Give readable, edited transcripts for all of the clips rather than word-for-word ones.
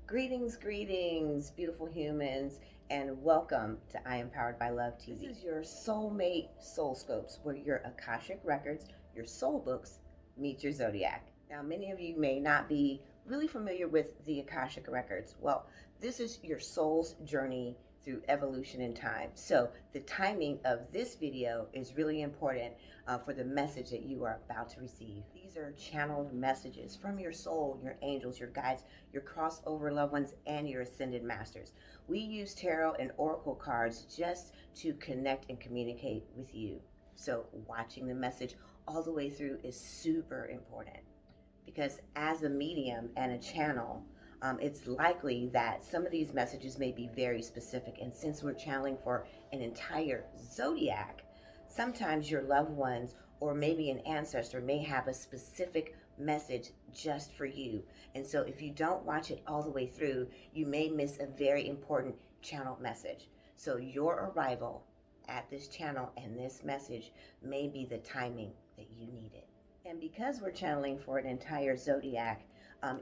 Greetings, beautiful humans, and welcome to I Am Powered by Love TV. This is your soulmate soul scopes, where your Akashic Records, your soul books, meet your zodiac. Now, many of you may not be really familiar with the Akashic Records. Well, this is your soul's journey through evolution in time. So, the timing of this video is really important for the message that you are about to receive. These are channeled messages from your soul, your angels, your guides, your crossover loved ones, and your ascended masters. We use tarot and oracle cards just to connect and communicate with you. So, watching the message all the way through is super important because, as a medium and a channel, it's likely that some of these messages may be very specific. And since we're channeling for an entire zodiac, sometimes your loved ones or maybe an ancestor may have a specific message just for you. And so if you don't watch it all the way through, you may miss a very important channel message. So your arrival at this channel and this message may be the timing that you need it. And because we're channeling for an entire zodiac,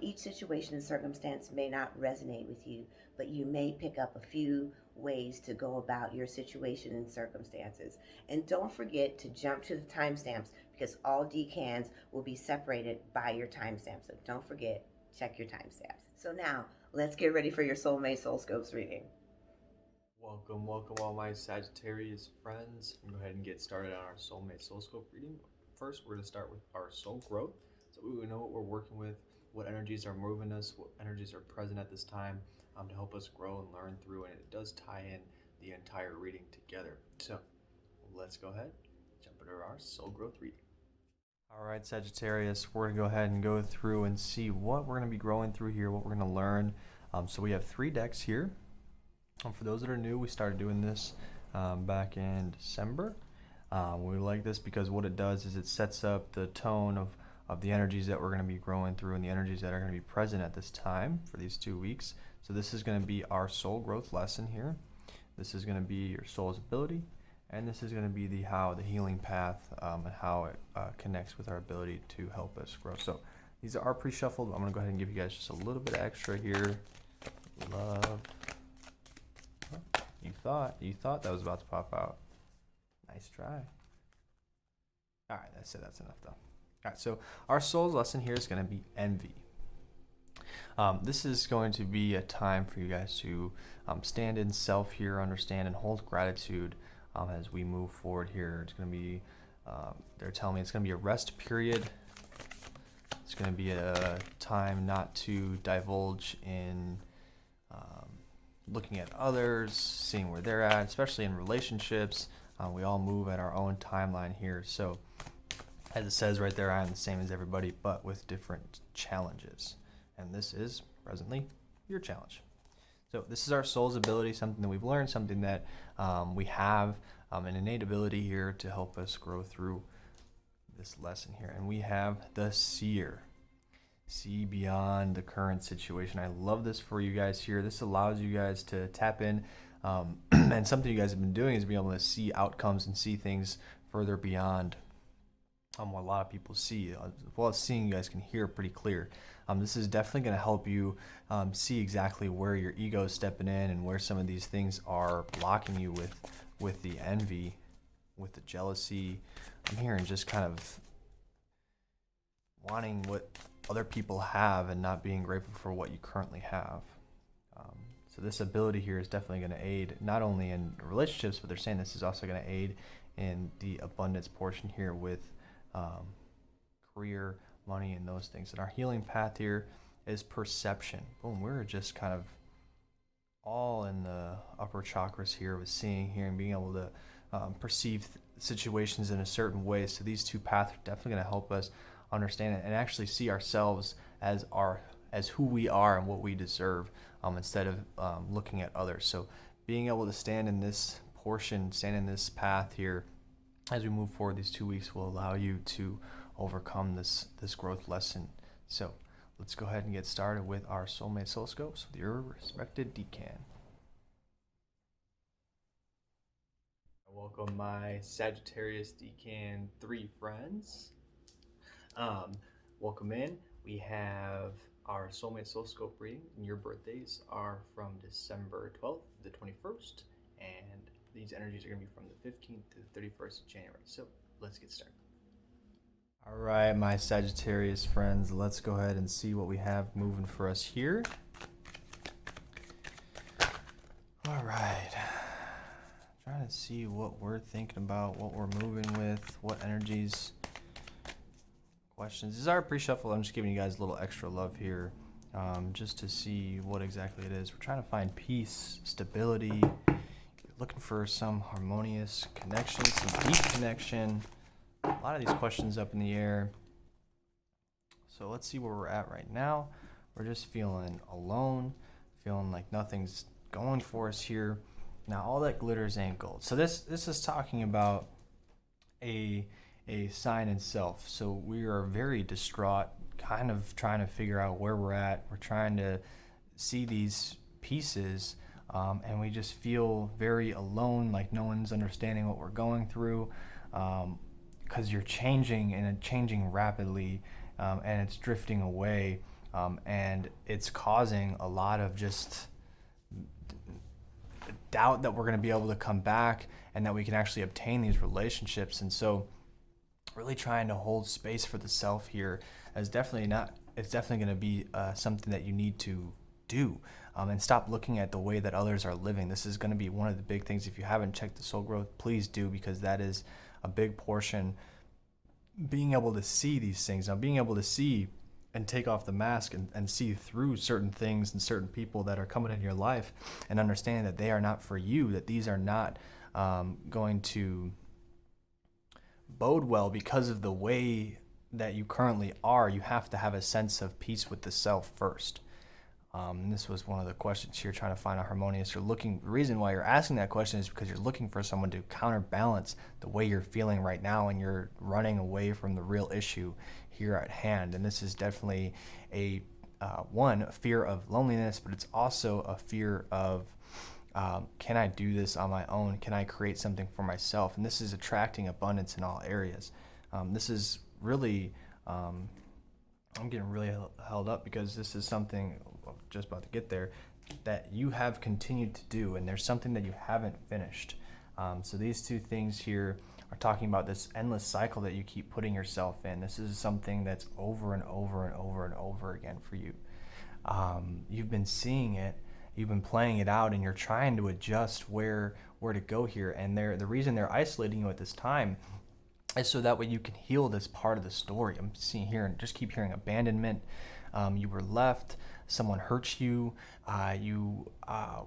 each situation and circumstance may not resonate with you, but you may pick up a few ways to go about your situation and circumstances. And don't forget to jump to the timestamps because all decans will be separated by your timestamp. So don't forget, check your timestamps. So now, let's get ready for your Soulmate Soul Scopes reading. Welcome all my Sagittarius friends. I'm going to go ahead and get started on our Soulmate Soul Scope reading. First, we're going to start with our soul growth. So we know what we're working with, what energies are moving us, what energies are present at this time to help us grow and learn through. And it does tie in the entire reading together. So let's go ahead, jump into our soul growth reading. All right, Sagittarius, we're going to go ahead and go through and see what we're going to be growing through here, what we're going to learn. So we have 3 decks here. For those that are new, we started doing this back in December. We like this because what it does is it sets up the tone of the energies that we're going to be growing through and the energies that are going to be present at this time for these 2 weeks. So this is going to be our soul growth lesson here. This is going to be your soul's ability, and this is going to be the healing path and how it connects with our ability to help us grow. So these are pre-shuffled. I'm going to go ahead and give you guys just a little bit extra here. Love. You thought that was about to pop out. Nice try. All right, that's it. That's enough, though. All right, so our soul's lesson here is going to be envy. This is going to be a time for you guys to stand in self here, understand, and hold gratitude as we move forward here. It's going to be, they're telling me it's going to be a rest period. It's going to be a time not to divulge in looking at others, seeing where they're at, especially in relationships. We all move at our own timeline here. So as it says right there, I am the same as everybody, but with different challenges. And this is presently your challenge. So this is our soul's ability, something that we've learned, something that we have an innate ability here to help us grow through this lesson here. And we have the seer. See beyond the current situation. I love this for you guys here. This allows you guys to tap in, and something you guys have been doing is being able to see outcomes and see things further beyond what a lot of people see. As well as seeing, you guys can hear pretty clear. This is definitely going to help you see exactly where your ego is stepping in and where some of these things are blocking you with the envy, with the jealousy. I'm hearing just kind of wanting what other people have and not being grateful for what you currently have. So this ability here is definitely going to aid not only in relationships, but they're saying this is also going to aid in the abundance portion here with career, money, and those things. And our healing path here is perception. Boom, we're just kind of all in the upper chakras here with seeing here and being able to perceive situations in a certain way. So these 2 paths are definitely going to help us understand it and actually see ourselves as who we are and what we deserve, instead of looking at others. So being able to stand in this portion, stand in this path here as we move forward these 2 weeks will allow you to overcome this growth lesson. So let's go ahead and get started with our Soulmate Soul Scopes with your respected decan. Welcome my Sagittarius Decan 3 friends. Welcome in. We have our soulmate SOULSCOPE reading, and your birthdays are from December 12th to the 21st, and these energies are going to be from the 15th to the 31st of January. So let's get started. All right, my Sagittarius friends, let's go ahead and see what we have moving for us here. All right, trying to see what we're thinking about, what we're moving with, what energies, questions. This is our pre-shuffle. I'm just giving you guys a little extra love here, just to see what exactly it is. We're trying to find peace, stability, looking for some harmonious connection, some deep connection. A lot of these questions up in the air. So let's see where we're at right now. We're just feeling alone, feeling like nothing's going for us here. Now all that glitters ain't gold. So this is talking about a sign in self. So we are very distraught, kind of trying to figure out where we're at. We're trying to see these pieces, and we just feel very alone, like no one's understanding what we're going through, because you're changing and changing rapidly, and it's drifting away, and it's causing a lot of just doubt that we're going to be able to come back and that we can actually obtain these relationships. And so really trying to hold space for the self here is definitely going to be something that you need to do, and stop looking at the way that others are living. This is going to be one of the big things. If you haven't checked the soul growth, please do, because that is a big portion. Being able to see these things, now being able to see and take off the mask and see through certain things and certain people that are coming in your life, and understanding that they are not for you, that these are not going to bode well because of the way that you currently are. You have to have a sense of peace with the self first. And this was one of the questions here, trying to find a harmonious. The reason why you're asking that question is because you're looking for someone to counterbalance the way you're feeling right now, and you're running away from the real issue here at hand. And this is definitely a fear of loneliness, but it's also a fear of, can I do this on my own? Can I create something for myself? And this is attracting abundance in all areas. This is really, I'm getting really held up, because this is something, just about to get there, that you have continued to do, and there's something that you haven't finished. So these two things here are talking about this endless cycle that you keep putting yourself in. This is something that's over and over and over and over again for you. You've been seeing it, you've been playing it out, and you're trying to adjust where to go here. And the reason they're isolating you at this time is so that way you can heal this part of the story. I'm seeing here, and just keep hearing abandonment. You were left, someone hurt you, you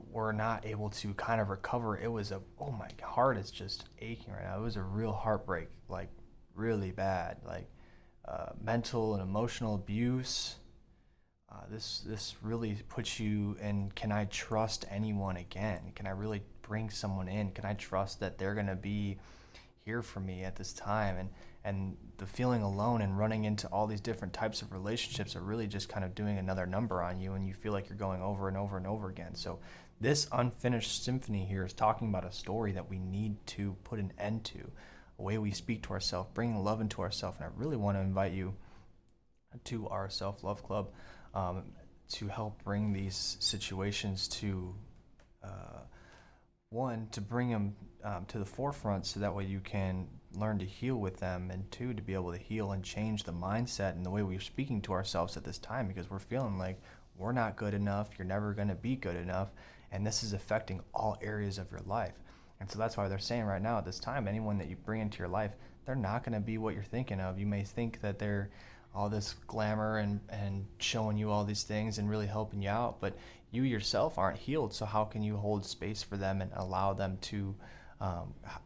were not able to kind of recover. It was oh my heart is just aching right now. It was a real heartbreak, like really bad, like mental and emotional abuse. This really puts you in, can I trust anyone again? Can I really bring someone in? Can I trust that they're going to be here for me at this time? And the feeling alone and running into all these different types of relationships are really just kind of doing another number on you, and you feel like you're going over and over and over again. So this unfinished symphony here is talking about a story that we need to put an end to, a way we speak to ourselves, bringing love into ourselves. And I really want to invite you to our self-love club, to help bring these situations to one, to bring them to the forefront, so that way you can learn to heal with them, and two, to be able to heal and change the mindset and the way we're speaking to ourselves at this time, because we're feeling like we're not good enough, you're never going to be good enough, and this is affecting all areas of your life. And so that's why they're saying right now at this time, anyone that you bring into your life, they're not going to be what you're thinking of. You may think that they're all this glamour and showing you all these things and really helping you out, but you yourself aren't healed. So how can you hold space for them and allow them to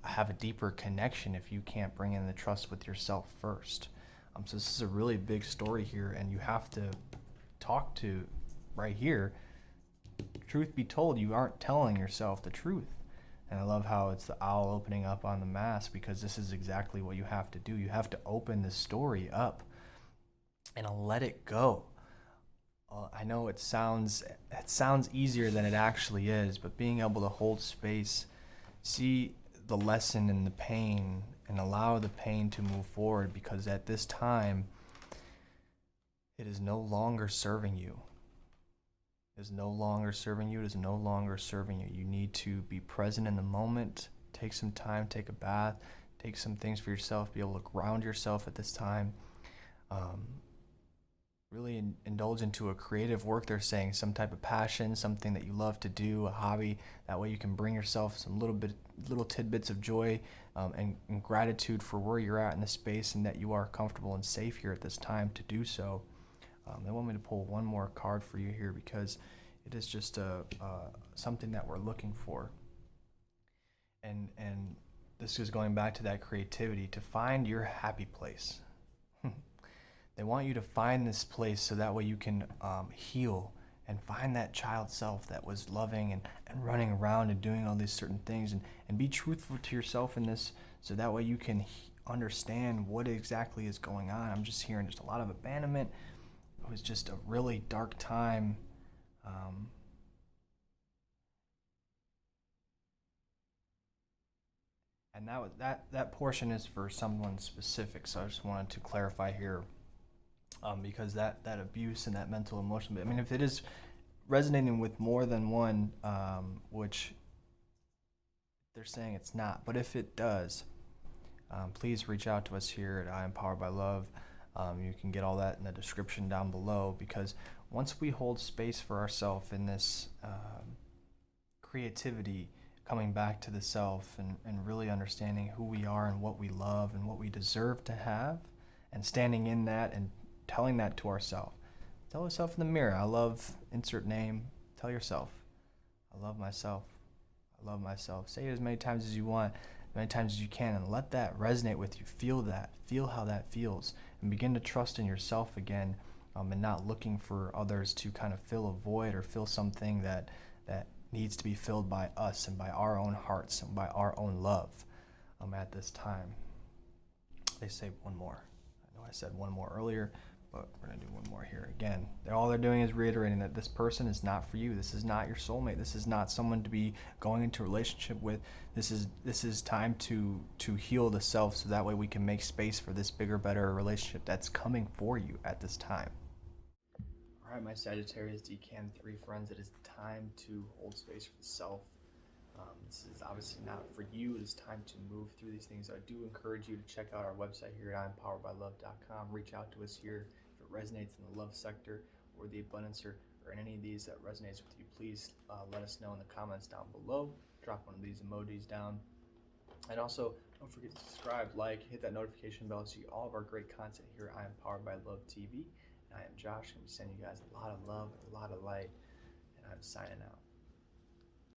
have a deeper connection if you can't bring in the trust with yourself first? So this is a really big story here, and you have to talk to, right here, truth be told, you aren't telling yourself the truth. And I love how it's the owl opening up on the mask, because this is exactly what you have to do. You have to open the story up and let it go. I know it sounds easier than it actually is, but being able to hold space, see the lesson in the pain, and allow the pain to move forward, because at this time It is no longer serving you. It is no longer serving you. It is no longer serving you. You need to be present in the moment. Take some time, take a bath, take some things for yourself, be able to ground yourself at this time. Really indulge into a creative work, they're saying, some type of passion, something that you love to do, a hobby. That way you can bring yourself some little tidbits of joy and gratitude for where you're at in the space, and that you are comfortable and safe here at this time to do so. They want me to pull one more card for you here because it is just something that we're looking for. And this is going back to that creativity, to find your happy place. They want you to find this place so that way you can heal and find that child self that was loving and running around and doing all these certain things, and be truthful to yourself in this so that way you can understand what exactly is going on. I'm just hearing just a lot of abandonment. It was just a really dark time. And that portion is for someone specific, so I just wanted to clarify here. Because that abuse and that mental emotion, I mean, if it is resonating with more than one, which they're saying it's not, but if it does, please reach out to us here at I Am Powered by Love. You can get all that in the description down below, because once we hold space for ourselves in this creativity, coming back to the self and really understanding who we are and what we love and what we deserve to have, and standing in that and telling that to ourselves. Tell yourself in the mirror, I love, insert name, tell yourself, I love myself, I love myself. Say it as many times as you want, as many times as you can, and let that resonate with you. Feel that, feel how that feels, and begin to trust in yourself again, and not looking for others to kind of fill a void or fill something that needs to be filled by us and by our own hearts and by our own love at this time. They say one more. I know I said one more earlier, but we're going to do one more here. Again, all they're doing is reiterating that this person is not for you. This is not your soulmate. This is not someone to be going into a relationship with. This is time to heal the self, so that way we can make space for this bigger, better relationship that's coming for you at this time. All right, my Sagittarius Decan 3 friends, it is time to hold space for the self. This is obviously not for you. It is time to move through these things. I do encourage you to check out our website here at IamPoweredByLove.com. Reach out to us here if it resonates in the love sector or the abundancer, or in any of these that resonates with you. Please let us know in the comments down below. Drop one of these emojis down. And also, don't forget to subscribe, like, hit that notification bell to see all of our great content here at I Am Powered by Love TV. And I am Josh, and we send you guys a lot of love, a lot of light, and I'm signing out.